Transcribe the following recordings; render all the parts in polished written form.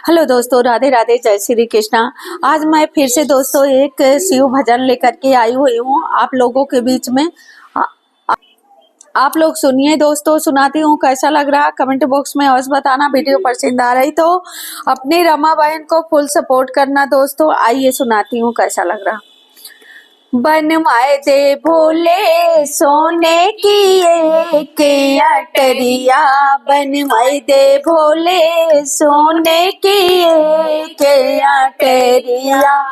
Hello दोस्तों, राधे राधे, जय श्री कृष्णा। आज मैं फिर से दोस्तों एक शिव भजन लेकर के आई हुई हूँ आप लोगों के बीच में। आप लोग सुनिए दोस्तों, सुनाती हूँ कैसा लग रहा कमेंट बॉक्स में अवश्य बताना। वीडियो पसंद आ रही तो अपनी रमा बहन को फुल सपोर्ट करना दोस्तों। आइए सुनाती हूँ कैसा लग रहा। बनवाए दे भोले सोने की एक अटरिया, बनवाए दे भोले सोने की एक अटरिया।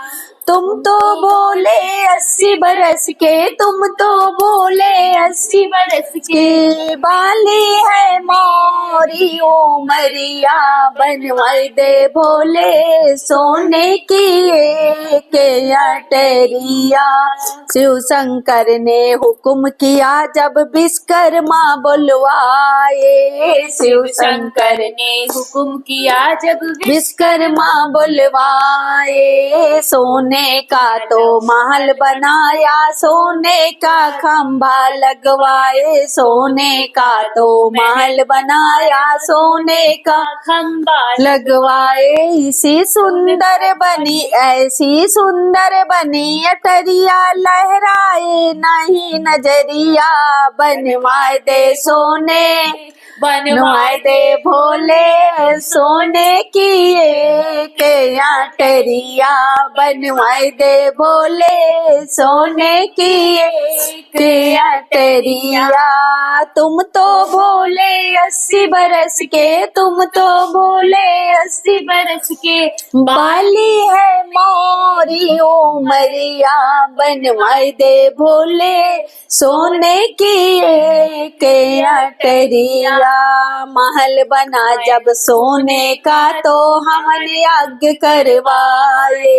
तुम तो बोले 80 बरस के, तुम तो बोले 80 बरस के, बाली है मोरी उमरिया। बनवाए दे भोले सोने की एक अटरिया। शिव शंकर ने हुक्म किया जब विश्वकर्मा बुलवाए, शिव शंकर ने हुक्म किया जब विश्वकर्मा बुलवाए। सोने का तो महल बनाया, सोने का खंभा लगवाए, सोने का तो महल बनाया, सोने का खंभा लगवाए। इसी सुंदर बनी, ऐसी सुंदर बनी अटरिया, लहराए नहीं नजरिया। बनवाए दे सोने, बनवाए दे भोले सोने की एक अटरिया। बनवाए दे भोले सोने की एक अटरिया। तुम तो बोले 80 बरस के, तुम तो बोले 80 बरस के, बाली है मोरी उमरिया। बनवाए दे भोले सोने की एक अटरिया। महल बना जब सोने का तो हमने यज्ञ करवाए,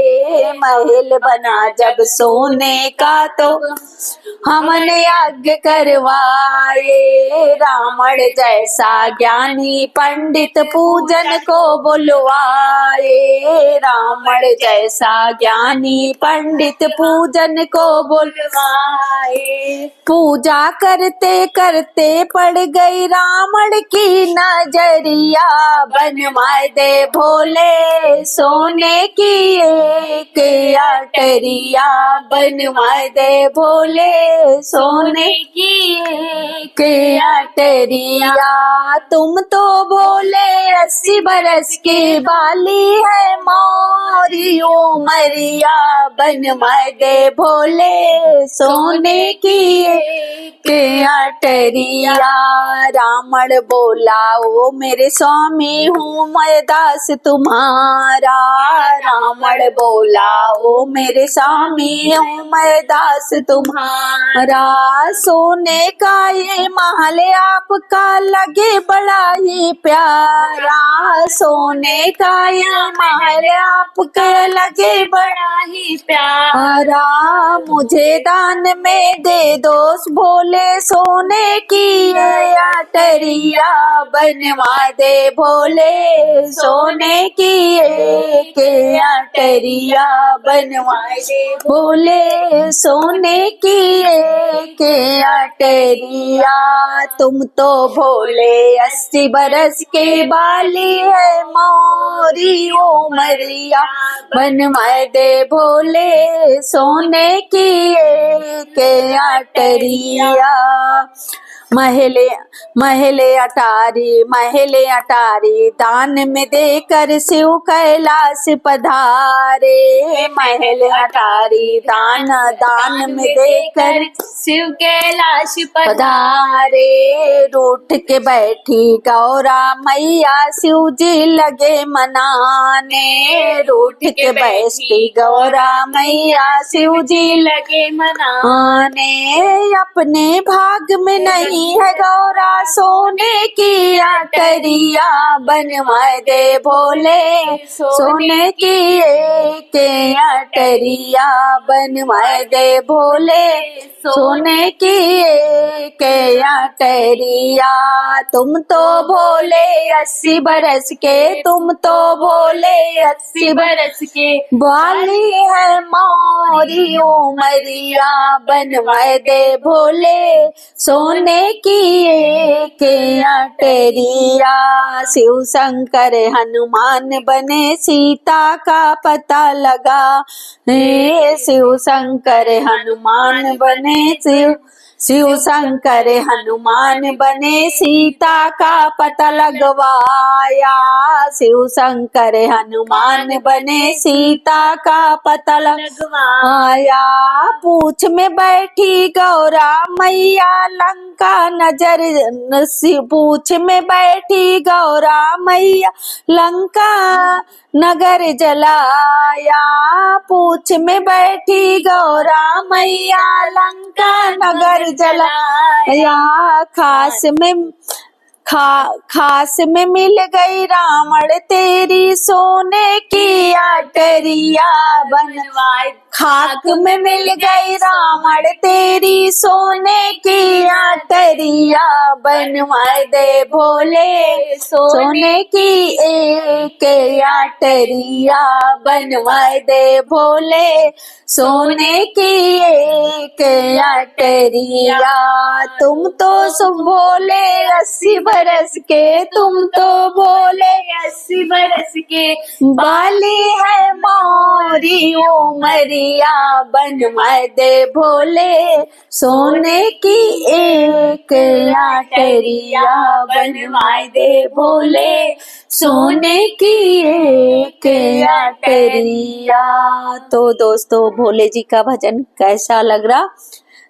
महल बना जब सोने का तो हमने यज्ञ करवाए। रावण जैसा ज्ञानी पंडित पूजन को बुलवाए, रावण जैसा ज्ञानी पंडित पूजन को बुलवाए। पूजा करते करते पड़ गई रावण की नजरिया। बनवाए दे भोले सोने की एक अटरिया। बनवाए दे भोले सोने की एक अटरिया। तुम तो बोले 80 बरस की, बाली है मोरी उमरिया। बनवाए दे भोले सोने की एक अटरिया। रावण बोला ओ मेरे स्वामी हूँ मैं दास तुम्हारा। रावण बोला ओ मेरे स्वामी हूँ मैं दास तुम्हारा। सोने का ये महल आपका लगे बड़ा ही प्यारा, सोने का ये महल आपका लगे बड़ा ही प्यारा। मुझे दान में दे दो भोले सोने की ये अटरिया। बनवा दे भोले सोने की एक अटरिया। बनवा दे भोले सोने की एक अटरिया। तुम तो भोले 80 बरस के, बाली है मोरी उमरिया। बनवाए दे भोले सोने की एक अटरिया। महले महले अटारी दान में देकर शिव कैलाश पधारे। महल अटारी दान में देकर शिव कैलाश पधारे। रूठ के बैठी गौरा मैया, शिव जी लगे मनाने। रूठ के बैठी गौरा मैया, शिव जी लगे मनाने। अपने भाग में नहीं है गौरा सोने की अटरिया। बनवाए दे भोले सोने की एक अटरिया। बनवाए दे भोले सोने की एक अटरिया। तुम तो भोले 80 बरस के, तुम तो भोले 80 बरस के, बाली है मोरी उमरिया। बनवाए दे भोले सोने की एक अटरिया। शिव शंकर हनुमान बने सीता का पता लगा। हे शिव शंकर हनुमान बने शिव शंकर हनुमान बने सीता का पता लगवाया। शिव शंकर हनुमान बने सीता का पता लगवाया। पूछ में बैठी गौरा मैया लंका नजर पूछ में बैठी गौरा मैया लंका नगर जलाया। पूछ में बैठी गौरा मैया लंका नगर जलाया। खास में मिल गई रावण तेरी सोने की अटरिया बनवाए। खाक में मिल गई रावण तेरी सोने की अटरिया बनवाए दे भोले। सोने की एक अटरिया बनवाए दे भोले। सोने की एक अटरिया। तुम तो सुन भोले 80 बरस के, तुम तो भोले 80 बरस के, बाली है मोरी उमरिया बनवाए दे भोले। सोने की एक अटरिया बनवाए दे भोले। सोने की एक अटरिया। तो दोस्तों भोले जी का भजन कैसा लग रहा?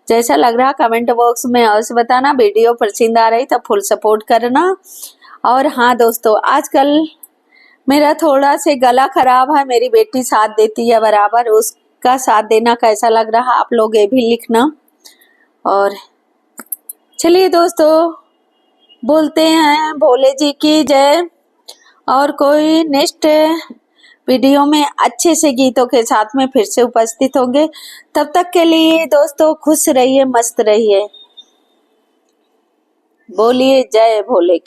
जैसा लग रहा कमेंट बॉक्स में अवश्य बताना। वीडियो पसंद आ रही तो फुल सपोर्ट करना। और हाँ दोस्तों, आजकल मेरा थोड़ा से गला खराब है, मेरी बेटी साथ देती है बराबर, उसका साथ देना कैसा लग रहा आप लोग ये भी लिखना। और चलिए दोस्तों, बोलते हैं भोले जी की जय। और कोई नेक्स्ट वीडियो में अच्छे से गीतों के साथ में फिर से उपस्थित होंगे। तब तक के लिए दोस्तों खुश रहिए, मस्त रहिए। बोलिए जय भोले।